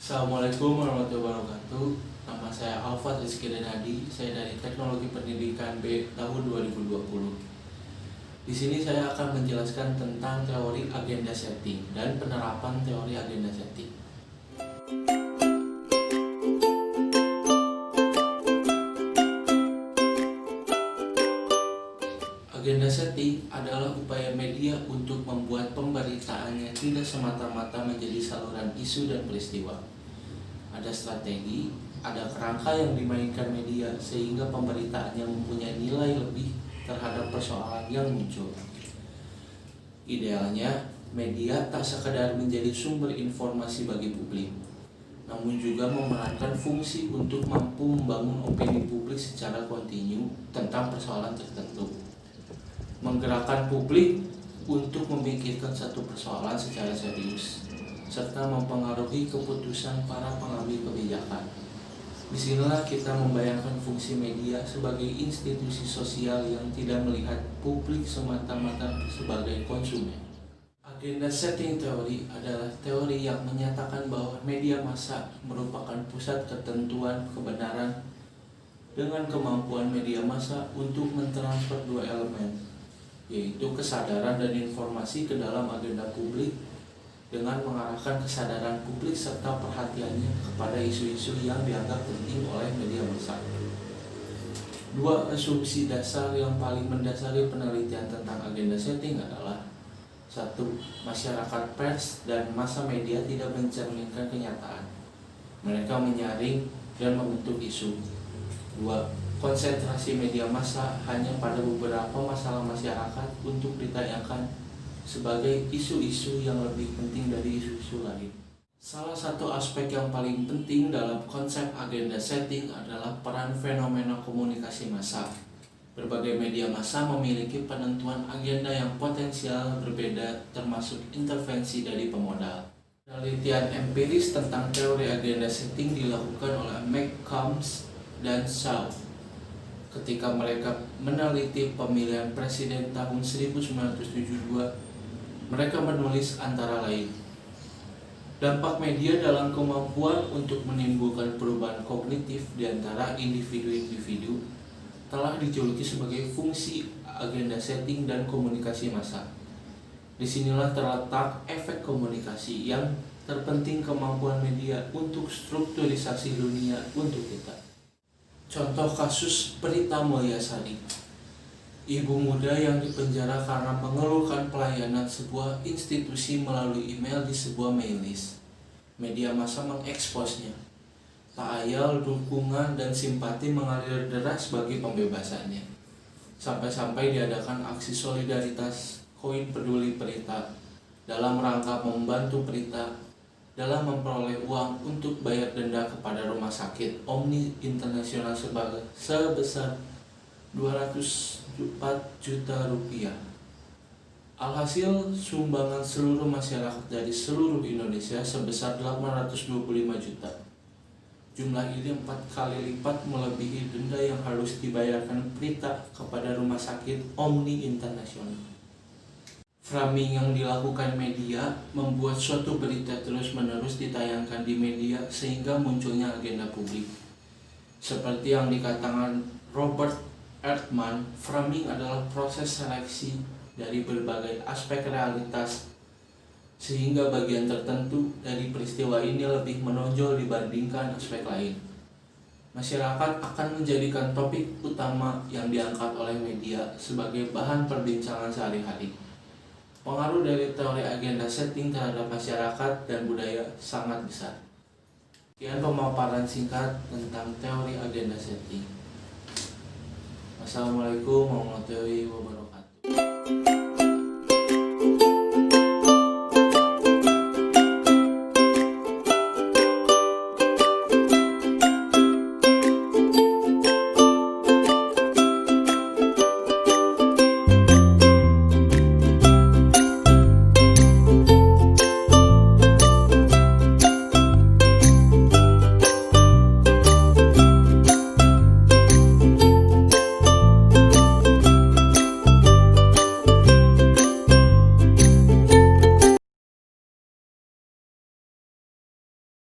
Assalamualaikum warahmatullahi wabarakatuh. Nama saya Alfat Rizky Denadi. Saya dari Teknologi Pendidikan B tahun 2020. Di sini saya akan menjelaskan tentang teori agenda setting dan penerapan teori agenda setting. Agenda setting adalah upaya media untuk membuat pemberitaannya tidak semata-mata menjadi saluran isu dan peristiwa. Ada strategi, ada kerangka yang dimainkan media sehingga pemberitaannya mempunyai nilai lebih terhadap persoalan yang muncul. Idealnya, media tak sekedar menjadi sumber informasi bagi publik, namun juga memerankan fungsi untuk mampu membangun opini publik secara kontinu tentang persoalan tertentu. Menggerakkan publik untuk memikirkan satu persoalan secara serius, serta mempengaruhi keputusan para pengambil kebijakan. Disinilah kita membayangkan fungsi media sebagai institusi sosial yang tidak melihat publik semata-mata sebagai konsumen. Agenda setting teori adalah teori yang menyatakan bahwa media massa merupakan pusat ketentuan kebenaran dengan kemampuan media massa untuk mentransfer dua elemen, yaitu kesadaran dan informasi ke dalam agenda publik dengan mengarahkan kesadaran publik serta perhatiannya kepada isu-isu yang dianggap penting oleh media massa. Dua asumsi dasar yang paling mendasari penelitian tentang agenda setting adalah: satu, masyarakat pers dan massa media tidak mencerminkan kenyataan. Mereka menyaring dan membentuk isu. Dua, konsentrasi media massa hanya pada beberapa masalah masyarakat untuk ditayangkan sebagai isu-isu yang lebih penting dari isu-isu lain. Salah satu aspek yang paling penting dalam konsep agenda setting adalah peran fenomena komunikasi massa. Berbagai media massa memiliki penentuan agenda yang potensial berbeda, termasuk intervensi dari pemodal. Penelitian empiris tentang teori agenda setting dilakukan oleh McCombs dan Shaw ketika mereka meneliti pemilihan presiden tahun 1972. Mereka menulis antara lain: dampak media dalam kemampuan untuk menimbulkan perubahan kognitif di antara individu-individu telah dijuluki sebagai fungsi agenda setting dan komunikasi massa. Disinilah terletak efek komunikasi yang terpenting kemampuan media untuk strukturisasi dunia untuk kita. Contoh kasus Prita Mulyasari, ibu muda yang dipenjara karena mengeluhkan pelayanan sebuah institusi melalui email di sebuah mail list. Media massa mengeksposnya. Tak ayal dukungan dan simpati mengalir deras bagi pembebasannya. Sampai-sampai diadakan aksi solidaritas koin peduli Prita dalam rangka membantu Prita dalam memperoleh uang untuk bayar denda kepada rumah sakit Omni Internasional sebesar 204 juta rupiah. Alhasil, sumbangan seluruh masyarakat dari seluruh Indonesia sebesar 825 juta. Jumlah ini 4 kali lipat melebihi denda yang harus dibayarkan Prita kepada rumah sakit Omni Internasional. Framing yang dilakukan media membuat suatu berita terus-menerus ditayangkan di media sehingga munculnya agenda publik. Seperti yang dikatakan Robert Erdman, framing adalah proses seleksi dari berbagai aspek realitas sehingga bagian tertentu dari peristiwa ini lebih menonjol dibandingkan aspek lain. Masyarakat akan menjadikan topik utama yang diangkat oleh media sebagai bahan perbincangan sehari-hari. Pengaruh dari teori agenda setting terhadap masyarakat dan budaya sangat besar. Sekian pemaparan singkat tentang teori agenda setting. Wassalamualaikum warahmatullahi wabarakatuh.